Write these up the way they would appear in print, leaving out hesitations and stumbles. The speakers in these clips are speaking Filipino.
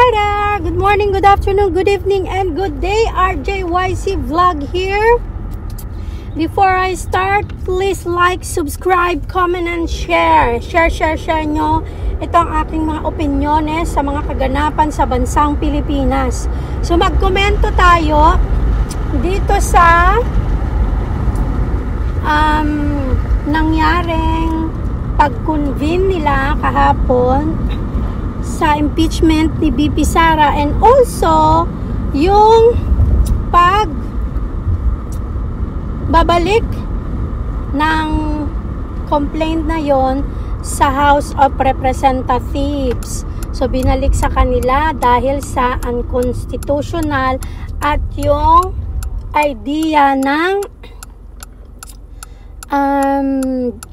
Sara! Good morning, good afternoon, good evening, and good day. RJYC Vlog here. Before I start, please like, subscribe, comment, and share. Share nyo. Ito ang aking mga opinyones sa mga kaganapan sa bansang Pilipinas. So magkomento tayo dito sa nangyaring pag-convene nila kahapon sa impeachment ni VP Sara, and also yung babalik ng complaint na yon sa House of Representatives. So binalik sa kanila dahil sa unconstitutional at yung idea ng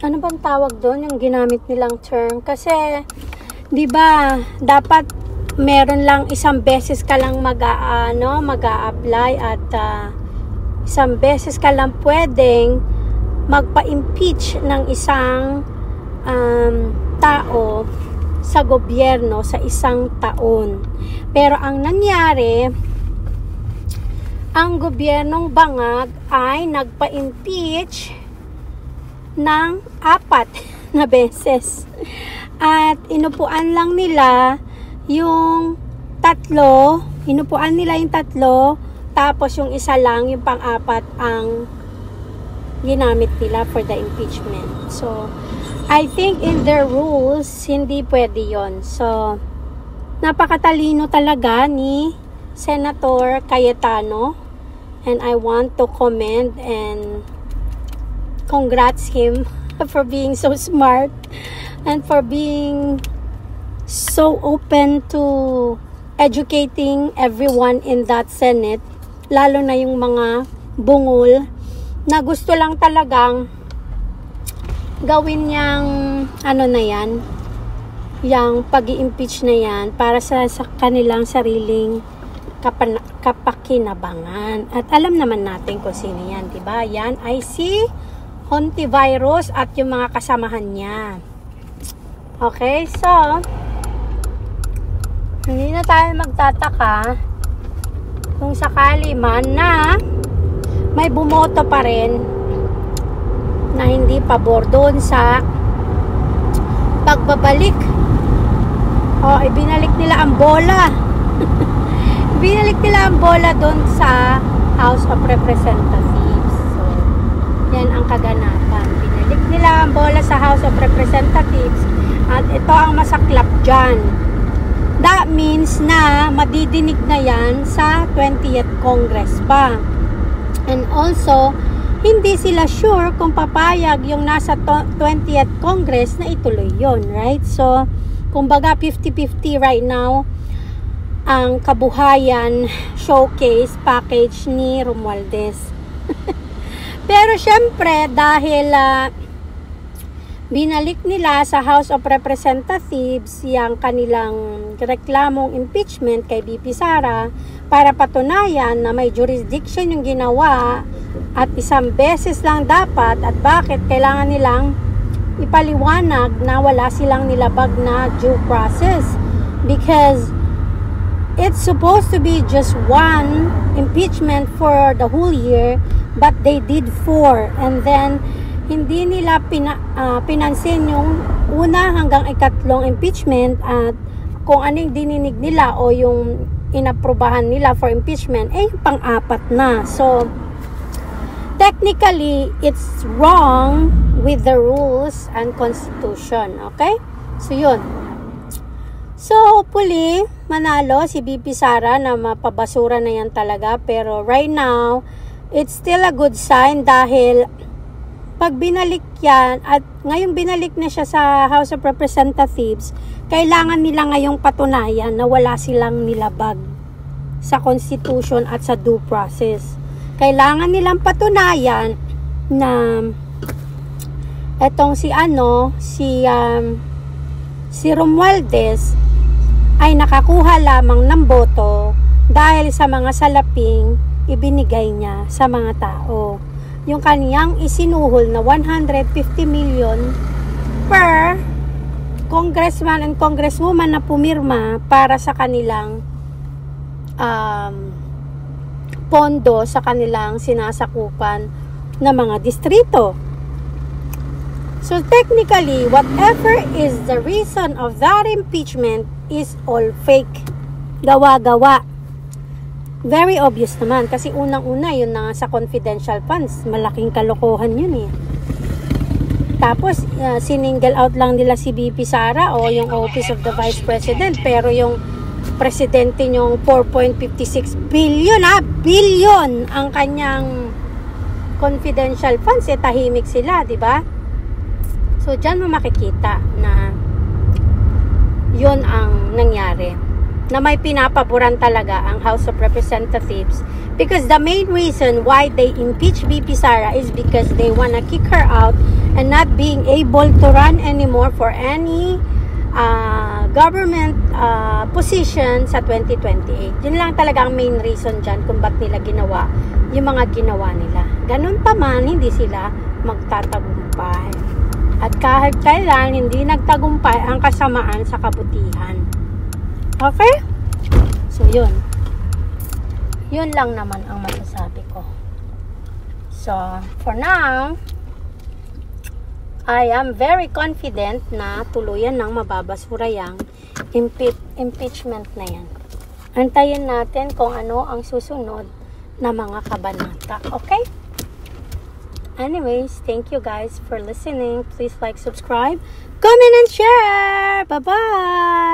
ano bang tawag doon, yung ginamit nilang term, kasi 'di ba dapat meron lang isang beses ka lang mag-a-apply at isang beses ka lang pwedeng magpa-impeach ng isang tao sa gobyerno sa isang taon. Pero ang nangyari, ang gobyernong Bangag ay nagpa-impeach ng 4 na beses. At inupuan lang nila yung 3, tapos yung isa lang, yung pang-4 ang ginamit nila for the impeachment. So, I think in their rules, hindi pwede yon. So, napakatalino talaga ni Senator Cayetano, and I want to commend and congrats him for being so smart and for being so open to educating everyone in that Senate, lalo na yung mga bungol na gusto lang talagang gawin yang yung pag-i-impeach na yan para sa kanilang sariling kapakinabangan. At alam naman natin kung sino yan, diba? Yan ay si Hontivirus at yung mga kasamahan niya. Okay, so hindi na tayo magtataka kung sakali man na may bumoto pa rin na hindi pabor doon sa pagbabalik. Ibinalik nila ang bola. Ibinalik nila ang bola doon sa House of Representatives. So, yan ang kaganapan. Binalik nila ang bola sa House of Representatives. At ito ang masaklap dyan. That means na madidinig na yan sa 20th Congress pa. And also, hindi sila sure kung papayag yung nasa 20th Congress na ituloy yon, right? So, kumbaga 50-50 right now ang kabuhayan showcase package ni Romualdez. Pero syempre, dahil binalik nila sa House of Representatives yung kanilang reklamong impeachment kay VP Sara para patunayan na may jurisdiction yung ginawa at isang beses lang dapat, at bakit kailangan nilang ipaliwanag na wala silang nilabag na due process, because it's supposed to be just one impeachment for the whole year, but they did 4, and then hindi nila pinansin yung una hanggang 3 impeachment at kung ano yung dininig nila o yung inaprubahan nila for impeachment, yung pang-4 na. So, technically, it's wrong with the rules and constitution. Okay? So, yun. So, hopefully, manalo si VP Sara na mapabasura na yan talaga. Pero right now, it's still a good sign dahil pag binalik yan, at ngayong binalik na siya sa House of Representatives, kailangan nila ngayong patunayan na wala silang nilabag sa Constitution at sa due process. Kailangan nilang patunayan na etong si Romualdez ay nakakuha lamang ng boto dahil sa mga salaping ibinigay niya sa mga tao. Yung kaniyang isinuhol na 150 million per congressman and congresswoman na pumirma para sa kanilang pondo sa kanilang sinasakupan na mga distrito. So technically, whatever is the reason of that impeachment is all fake. Gawa-gawa. Very obvious naman kasi unang-una yun na sa confidential funds. Malaking kalokohan yun eh. Tapos, sininggle out lang nila si BP Sara o yung Office of the Vice President. Pero yung presidente nyong 4.56 billion, billion ang kanyang confidential funds. Tahimik sila, di ba? So, dyan mo makikita na yun ang nangyari. Na may pinapaboran talaga ang House of Representatives because the main reason why they impeach BP Sara is because they wanna kick her out and not being able to run anymore for any government position sa 2028. Yun lang talaga ang main reason dyan kung ba't nila ginawa yung mga ginawa nila. Ganun pa man, hindi sila magtatagumpay. At kahit kailan, hindi nagtagumpay ang kasamaan sa kabutihan. Okay? So, yun. Yun lang naman ang masasabi ko. So, for now, I am very confident na tuluyan ng mababasura yung impeachment na yan. Antayin natin kung ano ang susunod na mga kabanata. Okay? Anyways, thank you guys for listening. Please like, subscribe, comment, and share. Bye-bye!